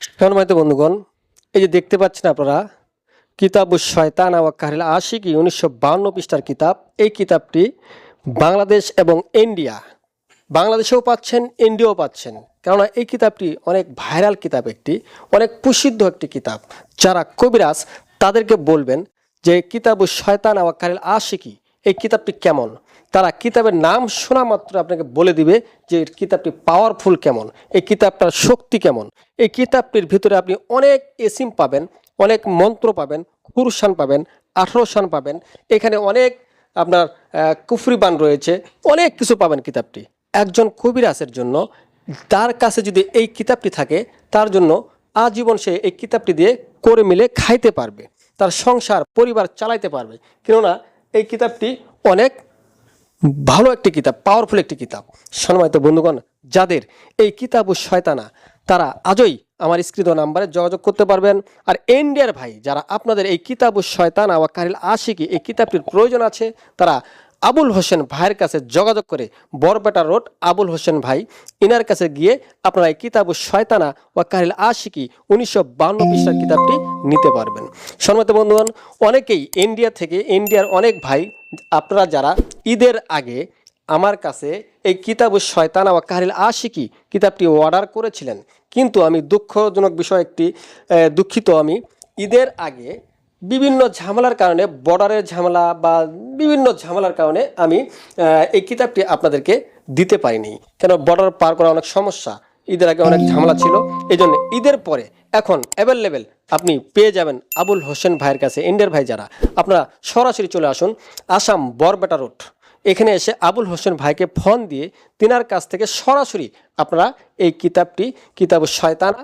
সম্মানিত বন্ধুগণ, এই যে দেখতে পাচ্ছেন আপনারা কিতাবুশ শয়তান ওয়া কাহরিল আশিকি 1952 পৃষ্ঠার কিতাব। এই কিতাবটি বাংলাদেশ এবং ইন্ডিয়া, বাংলাদেশেও পাচ্ছেন, ইন্ডিয়াও পাচ্ছেন। কেননা এই কিতাবটি অনেক ভাইরাল কিতাব, অনেক প্রসিদ্ধ একটি কিতাব। যারা কবিরাজ তাদেরকে বলবেন যে কিতাবুশ শয়তান ওয়া কাহরিল আশিকি এই কিতাবটি কেমন, তারা কিতাবের নাম শোনা মাত্র আপনাকে বলে দিবে যে কিতাবটি পাওয়ারফুল কেমন, এই কিতাবটার শক্তি কেমন। এই কিতাবটির ভিতরে আপনি অনেক এসিম পাবেন, অনেক মন্ত্র পাবেন, কুরআন পাবেন, 18 শান পাবেন, এখানে অনেক আপনার কুফরি বান রয়েছে, অনেক কিছু পাবেন কিতাবটি। একজন কবিরাজের জন্য তার কাছে যদি এই কিতাবটি থাকে, তার জন্য আজীবন সে এই কিতাবটি দিয়ে করে মিলে খাইতে পারবে, তার সংসার পরিবার চালাইতে পারবে। কেননা এই কিতাবটি অনেক ভালো একটি কিতাব, পাওয়ারফুল একটি কিতাব। সম্মানিত বন্ধুগণ, যাদের এই কিতাবুশ শয়তানা, তারা আজই আমার স্ক্রিন নাম্বারে যোগাযোগ করতে পারবেন। আর ইন্ডিয়ার ভাই যারা আপনাদের এই কিতাবুশ শয়তানা ওয়া কাহরিল আশিকি এই কিতাবটির প্রয়োজন আছে, তারা আবুল হোসেন ভাইয়ের কাছে যোগাযোগ করে বরপেটা রোড আবুল হোসেন ভাই ইনার কাছে গিয়ে আপনারা এই কিতাবুশ শয়তানা ওয়া কাহরিল আশিকি 1952 পৃষ্ঠার কিতাবটি নিতে পারবেন। সম্মানিত বন্ধুগণ, অনেকেই ইন্ডিয়া থেকে, ইন্ডিয়ার অনেক ভাই আপনারা যারা ঈদের আগে আমার কাছে এই কিতাবুশ শয়তানা ওয়া কাহরিল আশিকি কিতাবটি অর্ডার করেছিলেন, কিন্তু আমি দুঃখজনক বিষয় দুঃখিত, আমি ঈদের আগে বিভিন্ন ঝামেলার কারণে, বর্ডারের ঝামেলা বা বিভিন্ন ঝামেলার কারণে আমি এই কিতাবটি আপনাদেরকে দিতে পারিনি। কেন, বর্ডার পার করা অনেক সমস্যা, ঈদের আগে অনেক ঝামেলা ছিল। এই জন্য ঈদের পরে এখন অ্যাভেলেবেল আপনি পেয়ে যাবেন আবুল হোসেন ভাইয়ের কাছে। ইন্ডিয়ার ভাই যারা, আপনারা সরাসরি চলে আসুন আসাম বরপেটা রোড, এখানে এসে আবুল হোসেন ভাইকে ফোন দিয়ে তিনার কাছ থেকে সরাসরি আপনারা এই কিতাবটি, কিতাবুশ শয়তানা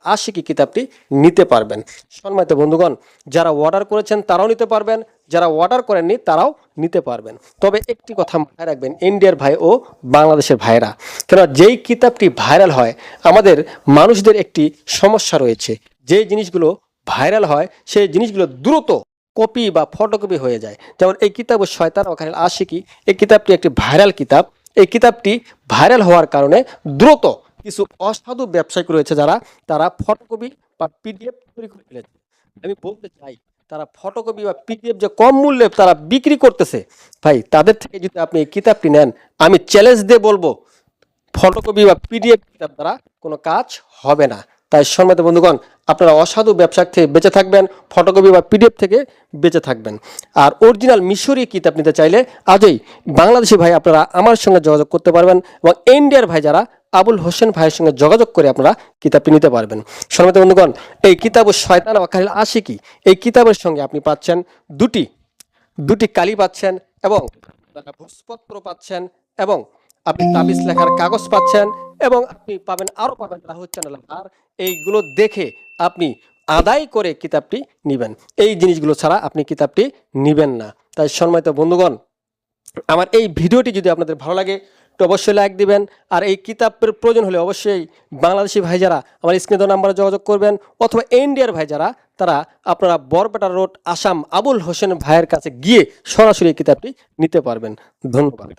আশিকি কিতাবটি নিতে পারবেন। সম্মানিত বন্ধুগণ, যারা অর্ডার করেছেন তারাও নিতে পারবেন, যারা অর্ডার করেননি তারাও নিতে পারবেন। তবে একটি কথা মাথায় রাখবেন ইন্ডিয়ার ভাই ও বাংলাদেশের ভাইরা, কেন যেই কিতাবটি ভাইরাল হয়, আমাদের মানুষদের একটি সমস্যা রয়েছে, যে জিনিসগুলো ভাইরাল হয় সেই জিনিসগুলো দ্রুত কপি বা ফটোকপি হয়ে যায়। যেমন এই কিতাবুশ শয়তান ওয়া কাহরিল আশিকি, এই কিতাবটি একটি ভাইরাল কিতাব। এই কিতাবটি ভাইরাল হওয়ার কারণে দ্রুত কিছু অসাধু ব্যবসায়িক রয়েছে যারা, তারা ফটোকপি বা পিডিএফ তৈরি করে ফেলেছে। আমি বলতে চাই, তারা ফটোকপি বা পিডিএফ যে কম মূল্যে তারা বিক্রি করতেছে, ভাই তাদের থেকে যদি আপনি এই কিতাবটি নেন, আমি চ্যালেঞ্জ দিয়ে বলবো ফটোকপি বা পিডিএফ কিতাব দ্বারা কোনো কাজ হবে না। তাই সম্মানিত বন্ধুগণ, আপনারা অসাধু ব্যবসা থেকে বেঁচে থাকবেন, ফটোকপি বা পিডিএফ থেকে বেঁচে থাকবেন। আর অরিজিনাল মিশরি কিতাব নিতে চাইলে আজই বাংলাদেশি ভাই আপনারা আমার সঙ্গে যোগাযোগ করতে পারবেন, এবং ইন্ডিয়ার ভাই যারা আবুল হোসেন ভাইয়ের সঙ্গে যোগাযোগ করে আপনারা কিতাবটি নিতে পারবেন। সম্মানিত বন্ধুগণ, এই কিতাবুশ শয়তানা ওয়া কাহরিল আশিকি এই কিতাবের সঙ্গে আপনি পাচ্ছেন দুটি কালি পাচ্ছেন, এবং ভোজপত্র পাচ্ছেন, এবং আপনি তাবিজ লেখার কাগজ পাচ্ছেন, এবং আপনি পাবেন রাহুল চ্যানেল। আর এইগুলো দেখে আপনি আদায় করে কিতাবটি নেবেন। এই জিনিসগুলো ছাড়া আপনি কিতাবটি নেবেন না। তাই সম্মানিত বন্ধুগণ, আমার এই ভিডিওটি যদি আপনাদের ভালো লাগে তো অবশ্যই লাইক দিবেন। আর এই কিতাবের প্রয়োজন হলে অবশ্যই বাংলাদেশি ভাই যারা আমার স্ক্রিনে নাম্বারে যোগাযোগ করবেন, অথবা ইন্ডিয়ার ভাই যারা, তারা আপনারা বরপেটা রোড আসাম আবুল হোসেন ভাইয়ের কাছে গিয়ে সরাসরি এই কিতাবটি নিতে পারবেন। ধন্যবাদ।